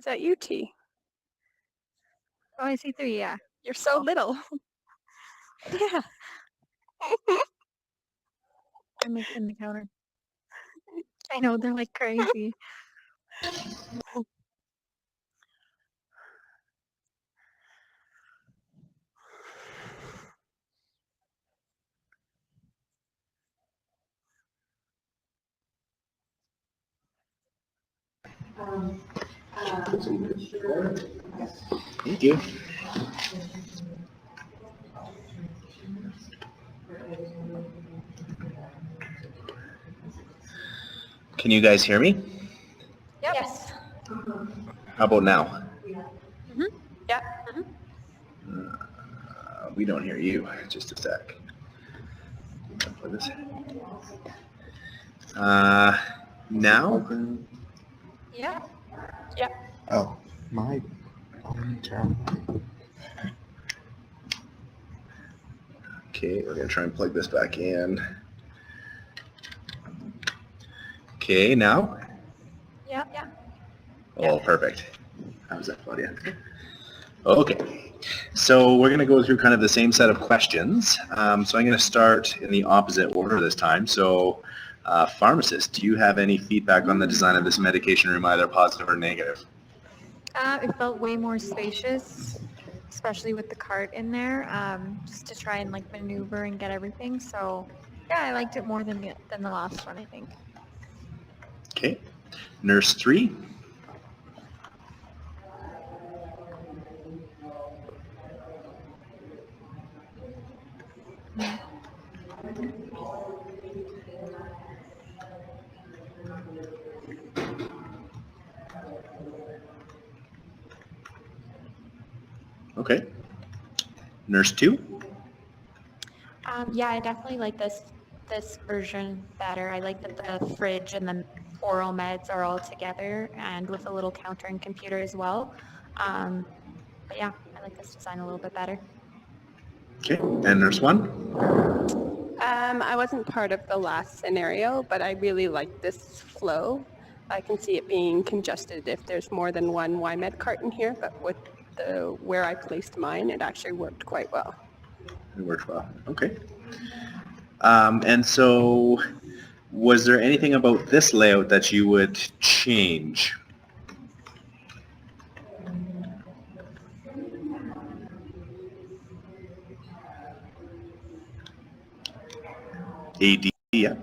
Is that you, T? Oh, I see 3, yeah. You're so little. Yeah. I'm mixing the counter. I know, they're like crazy. Thank you. Can you guys hear me? Yep. Yes. How about now? Yeah. We don't hear you. Just a sec. Plug this in. Now? Yeah. Yeah. Oh, my phone turned. Okay, we're gonna try and plug this back in. Okay, now? Yeah. Yeah. Oh, perfect. How's that, Claudia? Okay, so we're going to go through kind of the same set of questions. So I'm going to start in the opposite order this time. So, pharmacist, do you have any feedback on the design of this medication room, either positive or negative? It felt way more spacious, especially with the cart in there, just to try and like maneuver and get everything. So yeah, I liked it more than the last one, I think. Okay. Nurse 3? Okay. Nurse 2? Yeah, I definitely like this version better. I like that the fridge and the oral meds are all together and with a little counter and computer as well. But yeah, I like this design a little bit better. Okay. And Nurse 1? I wasn't part of the last scenario, but I really like this flow. I can see it being congested if there's more than one YMED cart in here, but with where I placed mine, it actually worked quite well. It worked well. Okay. And so, was there anything about this layout that you would change? AD, yeah.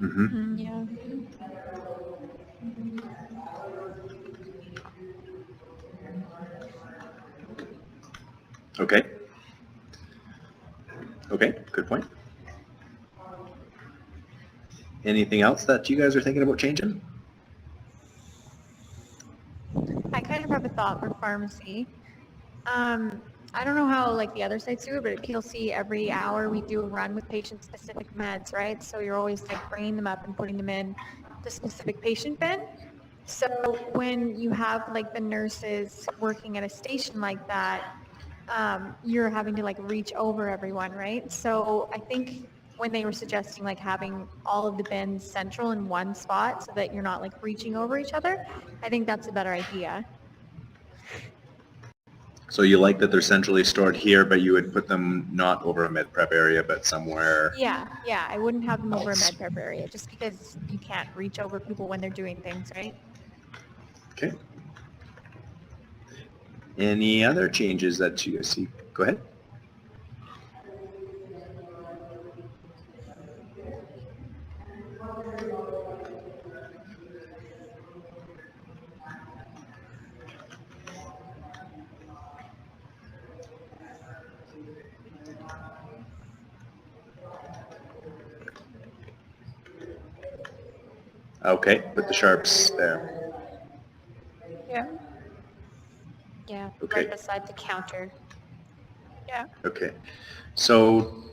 Mm-hmm. Yeah. Okay. Okay, good point. Anything else that you guys are thinking about changing? I kind of have a thought for pharmacy. I don't know how like the other sites do it, but at PLC every hour we do a run with patient-specific meds, right? So you're always like bringing them up and putting them in the specific patient bin. So when you have like the nurses working at a station like that, you're having to like reach over everyone, right? So I think when they were suggesting like having all of the bins central in one spot so that you're not like reaching over each other, I think that's a better idea. So you like that they're centrally stored here, but you would put them not over a med prep area, but somewhere. Yeah, I wouldn't have them over a med prep area just because you can't reach over people when they're doing things, right? Okay. Any other changes that you guys see? Go ahead. Okay, put the sharps there. Yeah. Yeah, Okay. right beside the counter. Yeah. Okay. So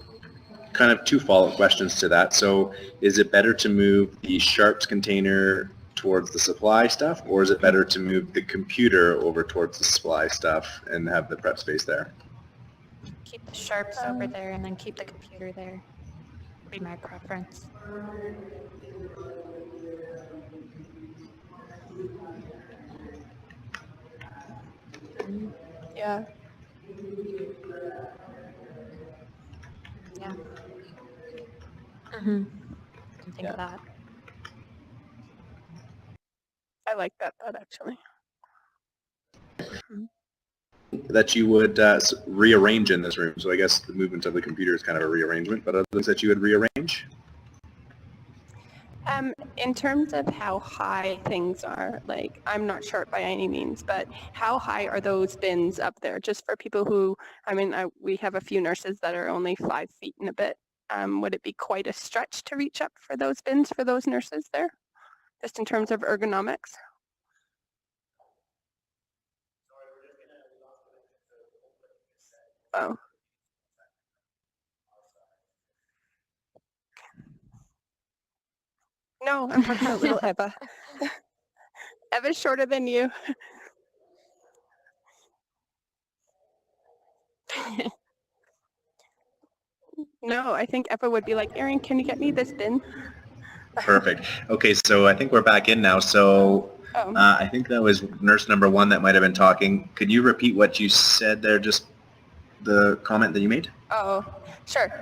kind of two follow-up questions to that. So is it better to move the sharps container towards the supply stuff, or is it better to move the computer over towards the supply stuff and have the prep space there? Keep the sharps over there and then keep the computer there. Would be my preference. Yeah. Yeah. Mm-hmm. Didn't think Yeah. of that. I like that thought, actually. That you would rearrange in this room. So I guess the movement of the computer is kind of a rearrangement, but other things that you would rearrange? In terms of how high things are, like, I'm not short by any means, but how high are those bins up there? Just for people who, I mean, we have a few nurses that are only 5 feet and a bit. Would it be quite a stretch to reach up for those bins for those nurses there? Just in terms of ergonomics? Oh. No, I'm talking about little Eva. Eva's shorter than you. No, I think Eva would be like, Erin, can you get me this bin? Perfect. Okay, so I think we're back in now. So Oh. I think that was nurse number 1 that might have been talking. Could you repeat what you said there, just the comment that you made? Oh, sure.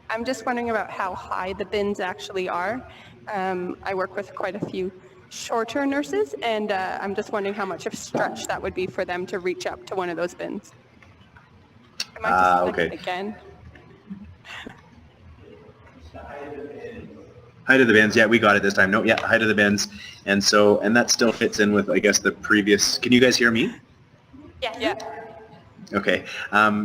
I'm just wondering about how high the bins actually are. I work with quite a few shorter nurses, and I'm just wondering how much of a stretch that would be for them to reach up to one of those bins. Am I disconnected again? Height of the bins, yeah, we got it this time. No, yeah, height of the bins. And so, and that still fits in with, I guess, the previous, can you guys hear me? Yeah. Okay,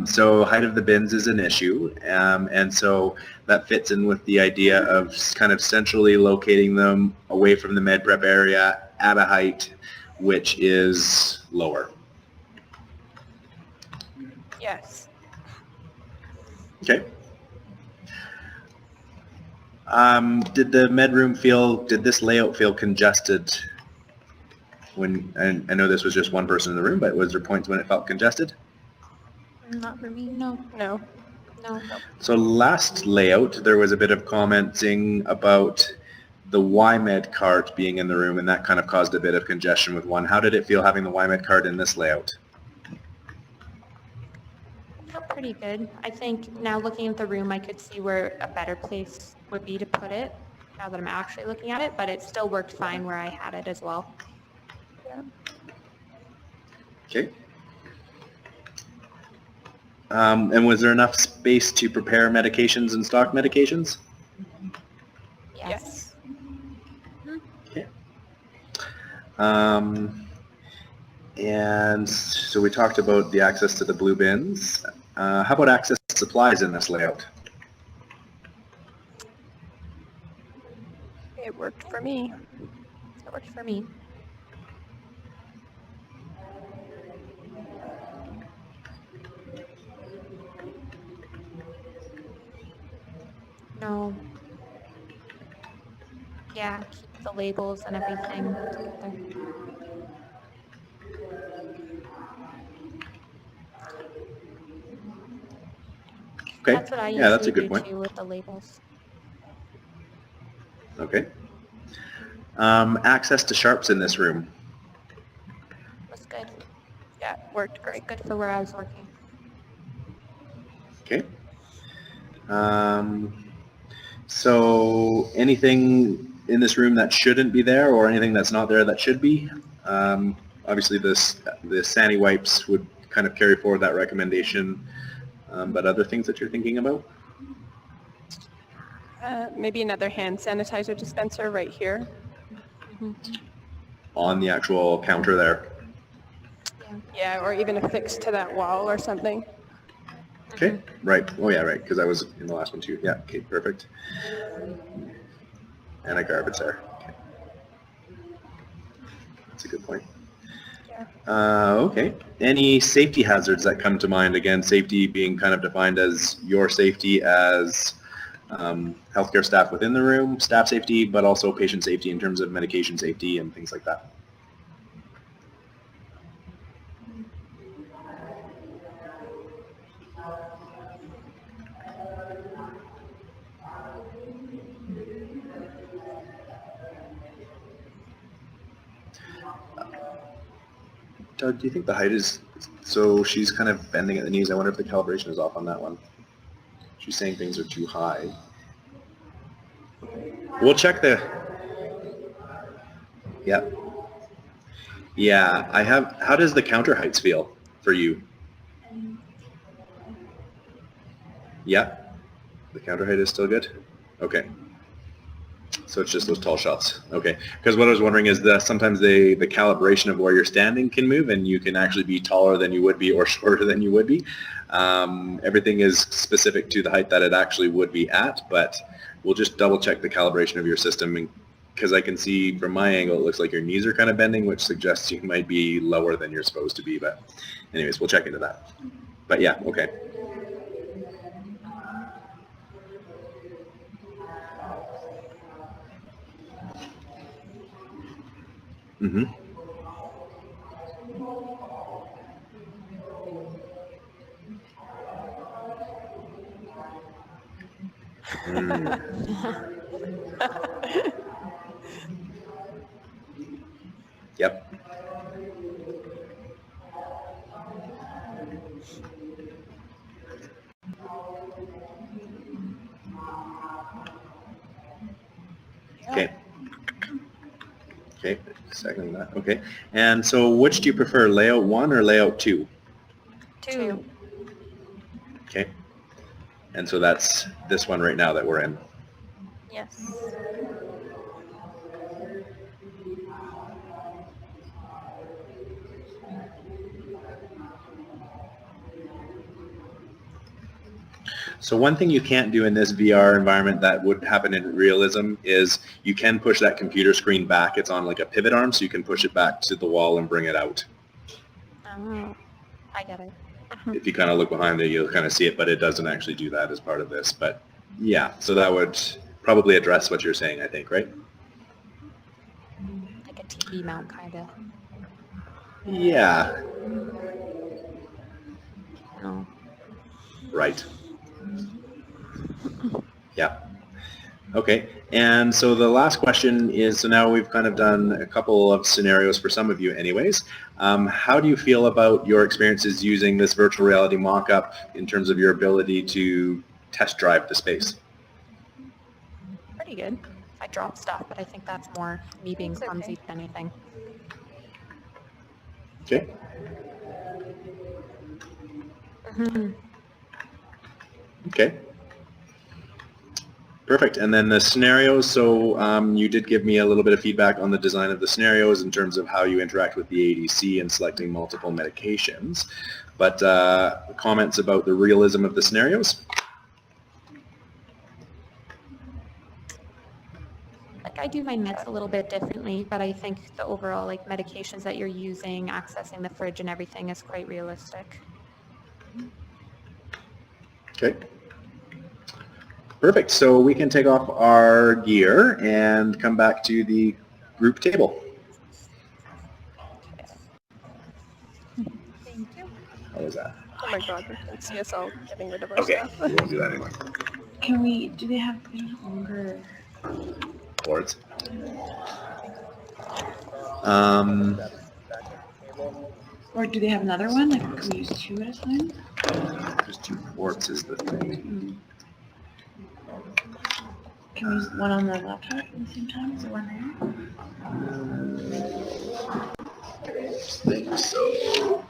so height of the bins is an issue, and so that fits in with the idea of kind of centrally locating them away from the med prep area at a height which is lower. Yes. Okay. Did the med room did this layout feel congested when, and I know this was just one person in the room, but was there points when it felt congested? Not for me, no. No. No. So last layout, there was a bit of commenting about the YMed cart being in the room, and that kind of caused a bit of congestion with one. How did it feel having the YMed cart in this layout? Felt pretty good. I think now looking at the room, I could see where a better place would be to put it, now that I'm actually looking at it, but it still worked fine where I had it as well. Yeah. Okay. And was there enough space to prepare medications and stock medications? Yes. Okay. And so we talked about the access to the blue bins. How about access to supplies in this layout? It worked for me. It worked for me. No. Yeah, keep the labels and everything together. Okay. That's what I Yeah, that's a usually good do point. too with the labels. Okay. Access to sharps in this room. Was good. Yeah, worked great. Good for where I was working. Okay. So anything in this room that shouldn't be there, or anything that's not there that should be? Obviously the Sani wipes would kind of carry forward that recommendation, but other things that you're thinking about? Maybe another hand sanitizer dispenser right here. On the actual counter there. Yeah, or even affixed to that wall or something. Okay, right. Oh yeah, right, because I was in the last one too. Yeah, okay, perfect. And a garbage there. Okay. That's a good point. Yeah. Okay. Any safety hazards that come to mind? Again, safety being kind of defined as your safety as healthcare staff within the room, staff safety, but also patient safety in terms of medication safety and things like that. Doug, do you think the height is, so she's kind of bending at the knees. I wonder if the calibration is off on that one. She's saying things are too high. We'll check the, yeah. Yeah, I have, how does the counter heights feel for you? Yeah, the counter height is still good? Okay. So it's just those tall shelves. Okay. Because what I was wondering is that sometimes the calibration of where you're standing can move and you can actually be taller than you would be or shorter than you would be. Everything is specific to the height that it actually would be at, but we'll just double check the calibration of your system because I can see from my angle it looks like your knees are kind of bending, which suggests you might be lower than you're supposed to be. But anyways, we'll check into that. But yeah, okay. Mm-hmm. Yep. Okay. Okay, second that. Okay. And so which do you prefer, layout 1 or layout 2? 2. Okay. And so that's this one right now that we're in. Yes. So one thing you can't do in this VR environment that would happen in realism is you can push that computer screen back. It's on like a pivot arm, so you can push it back to the wall and bring it out. Oh, I get it. If you kind of look behind it, you'll kind of see it, but it doesn't actually do that as part of this. But yeah, so that would probably address what you're saying, I think, right? Like a TV mount, kind of. Yeah. No. Right. Yeah. Okay. And so the last question is, so now we've kind of done a couple of scenarios for some of you anyways. How do you feel about your experiences using this virtual reality mock-up in terms of your ability to test drive the space? Pretty good. I drop stuff, but I think that's more me being clumsy than anything. Okay. Mm-hmm. Okay. Perfect. And then the scenarios, so you did give me a little bit of feedback on the design of the scenarios in terms of how you interact with the ADC and selecting multiple medications. But comments about the realism of the scenarios? Like I do my meds a little bit differently, but I think the overall like medications that you're using, accessing the fridge and everything is quite realistic. Okay. Perfect. So we can take off our gear and come back to the group table. Thank you. How was that? Oh my god, we can see us all getting rid of our Okay, stuff. we won't do that anymore. Can we, do they have longer? Boards. Or do they have another one? Like, can we use 2 at a time? Just 2 ports is the thing. Can we use one on the laptop at the same time? Is there one there? I think so.